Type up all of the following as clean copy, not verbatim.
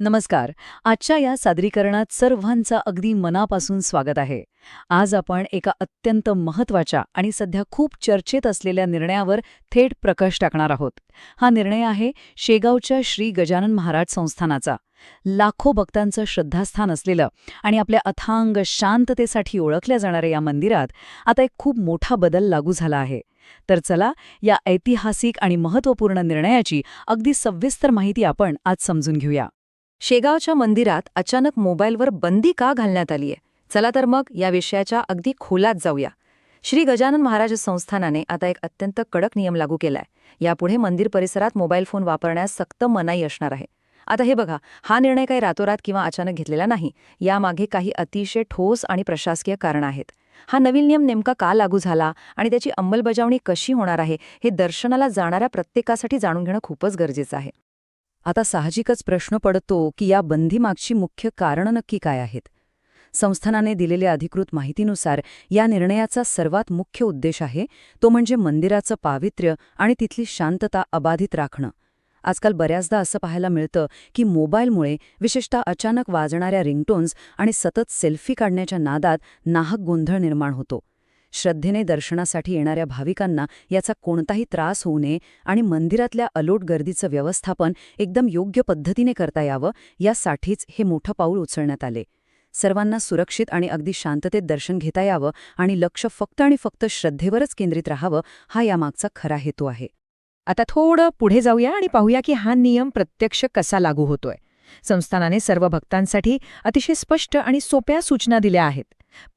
नमस्कार. आजच्या या सादरीकरणात सर्वांचं अगदी मनापासून स्वागत आहे. आज आपण एका अत्यंत महत्त्वाच्या आणि सध्या खूप चर्चेत असलेल्या निर्णयावर थेट प्रकाश टाकणार आहोत. हा निर्णय आहे शेगावच्या श्री गजानन महाराज संस्थानाचा. लाखो भक्तांचं श्रद्धास्थान असलेलं आणि आपल्या अथांग शांततेसाठी ओळखल्या जाणाऱ्या या मंदिरात आता एक खूप मोठा बदल लागू झाला आहे. तर चला, या ऐतिहासिक आणि महत्त्वपूर्ण निर्णयाची अगदी सविस्तर माहिती आपण आज समजून घेऊया. शेगावच्या मंदिरात अचानक मोबाईलवर बंदी का घालण्यात आलीय? चला तर मग या विषयाच्या अगदी खोलात जाऊया. श्री गजानन महाराज संस्थानाने आता एक अत्यंत कडक नियम लागू केलाय. यापुढे मंदिर परिसरात मोबाईल फोन वापरण्यास सक्त मनाई असणार आहे. आता हे बघा, हा निर्णय काही रातोरात किंवा अचानक घेतलेला नाही. यामागे काही अतिशय ठोस आणि प्रशासकीय कारण आहेत. हा नवीन नियम नेमका का लागू झाला आणि त्याची अंमलबजावणी कशी होणार आहे, हे दर्शनाला जाणाऱ्या प्रत्येकासाठी जाणून घेणं खूपच गरजेचं आहे. आता साहजिकच प्रश्न पडतो की या बंदीमागची मुख्य कारणं नक्की काय आहेत. संस्थानाने दिलेल्या अधिकृत माहितीनुसार या निर्णयाचा सर्वात मुख्य उद्देश आहे तो म्हणजे मंदिराचं पावित्र्य आणि तिथली शांतता अबाधित राखणं. आजकाल बऱ्याचदा असं पाहायला मिळतं की मोबाईलमुळे, विशेषतः अचानक वाजणाऱ्या रिंगटोन्स आणि सतत सेल्फी काढण्याच्या नादात नाहक गोंधळ निर्माण होतो. श्रद्धेने दर्शनासाठी येणाऱ्या भाविकांना याचा कोणताही त्रास होऊ नये आणि मंदिरातल्या अलोट गर्दीचं व्यवस्थापन एकदम योग्य पद्धतीने करता यावं, यासाठीच हे मोठं पाऊल उचलण्यात आले. सर्वांना सुरक्षित आणि अगदी शांततेत दर्शन घेता यावं आणि लक्ष फक्त आणि फक्त श्रद्धेवरच केंद्रित राहावं, हा यामागचा खरा हेतू आहे. आता थोडं पुढे जाऊया आणि पाहूया की हा नियम प्रत्यक्ष कसा लागू होतोय. संस्थानाने सर्व भक्तांसाठी अतिशय स्पष्ट आणि सोप्या सूचना दिल्या आहेत.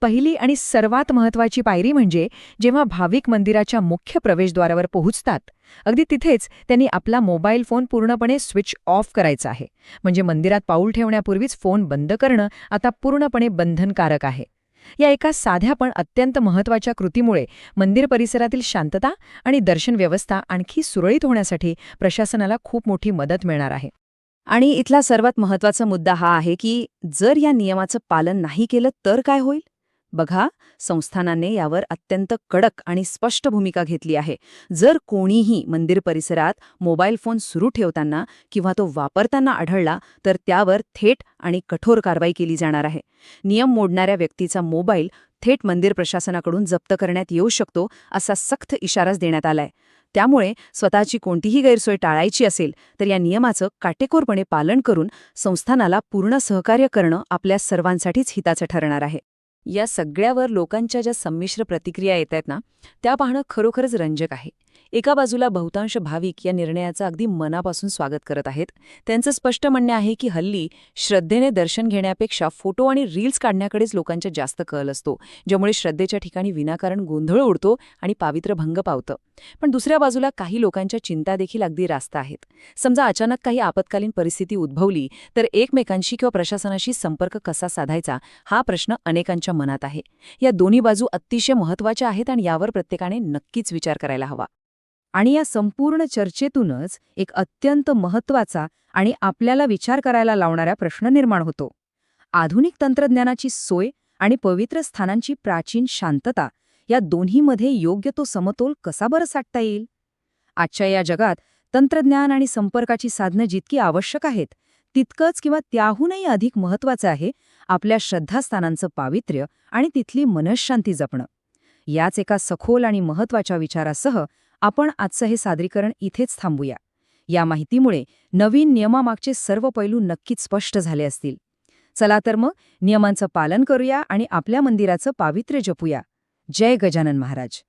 पहिली आणि सर्वात महत्त्वाची पायरी म्हणजे जेव्हा भाविक मंदिराच्या मुख्य प्रवेशद्वारावर पोहोचतात, अगदी तिथेच त्यांनी आपला मोबाईल फोन पूर्णपणे स्विच ऑफ करायचा आहे. म्हणजे मंदिरात पाऊल ठेवण्यापूर्वीच फोन बंद करणं आता पूर्णपणे बंधनकारक आहे. या एका साध्या पण अत्यंत महत्त्वाच्या कृतीमुळे मंदिर परिसरातील शांतता आणि दर्शन व्यवस्था आणखी सुरळीत होण्यासाठी प्रशासनाला खूप मोठी मदत मिळणार आहे. आणि इथला सर्वात महत्त्वाचा मुद्दा हा आहे की जर या नियमाचं पालन नाही केलं तर काय होईल? बघा, संस्थानाने यावर अत्यंत कडक आणि स्पष्ट भूमिका घेतली आहे. जर कोणीही मंदिर परिसरात मोबाईल फोन सुरू ठेवताना किंवा तो वापरताना आढळला तर त्यावर थेट आणि कठोर कारवाई केली जाणार आहे. नियम मोडणाऱ्या व्यक्तीचा मोबाईल थेट मंदिर प्रशासनाकडून जप्त करण्यात येऊ शकतो, असा सक्त इशाराच देण्यात आलाय. त्यामुळे स्वतःची कोणतीही गैरसोय टाळायची असेल तर या नियमाचं काटेकोरपणे पालन करून संस्थानाला पूर्ण सहकार्य करणं आपल्या सर्वांसाठीच हिताचं ठरणार आहे. या सगळ्यावर लोकांच्या ज्या संमिश्र प्रतिक्रिया येत आहेत ना, त्या पाहणं खरोखरच रंजक आहे. एका बाजूला बहुतांश भाविक या निर्णयाचं अगदी मनापासून स्वागत करत आहेत. त्यांचं स्पष्ट म्हणणं आहे की हल्ली श्रद्धेने दर्शन घेण्यापेक्षा फोटो आणि रील्स काढण्याकडेच लोकांचा जास्त कल असतो, ज्यामुळे श्रद्धेच्या ठिकाणी विनाकारण गोंधळ उडतो आणि पावित्र्य भंग पावतं. पण दुसऱ्या बाजूला काही लोकांच्या चिंता देखील अगदी रास्त आहेत. समजा अचानक काही आपत्कालीन परिस्थिती उद्भवली तर एकमेकांशी किंवा प्रशासनाशी संपर्क कसा साधायचा, हा प्रश्न अनेकांच्या मनात आहे. या दोन्ही बाजू अतिशय महत्त्वाच्या आहेत आणि यावर प्रत्येकाने नक्कीच विचार करायला हवा. आणि या संपूर्ण चर्चेतूनच एक अत्यंत महत्त्वाचा आणि आपल्याला विचार करायला लावणारा प्रश्न निर्माण होतो. आधुनिक तंत्रज्ञानाची सोय आणि पवित्र स्थानांची प्राचीन शांतता, या दोन्हीमध्ये योग्य तो समतोल कसा बरं साधता येईल? आजच्या या जगात तंत्रज्ञान आणि संपर्काची साधनं जितकी आवश्यक आहेत, तितकंच किंवा त्याहूनही अधिक महत्त्वाचं आहे आपल्या श्रद्धास्थानांचं पावित्र्य आणि तिथली मनःशांती जपणं. याच एका सखोल आणि महत्त्वाच्या विचारासह आपण आजचं हे सादरीकरण इथेच थांबूया. या माहितीमुळे नवीन नियमामागचे सर्व पैलू नक्कीच स्पष्ट झाले असतील. चला तर मग नियमांचं पालन करूया आणि आपल्या मंदिराचं पावित्र्य जपूया. जय गजानन महाराज.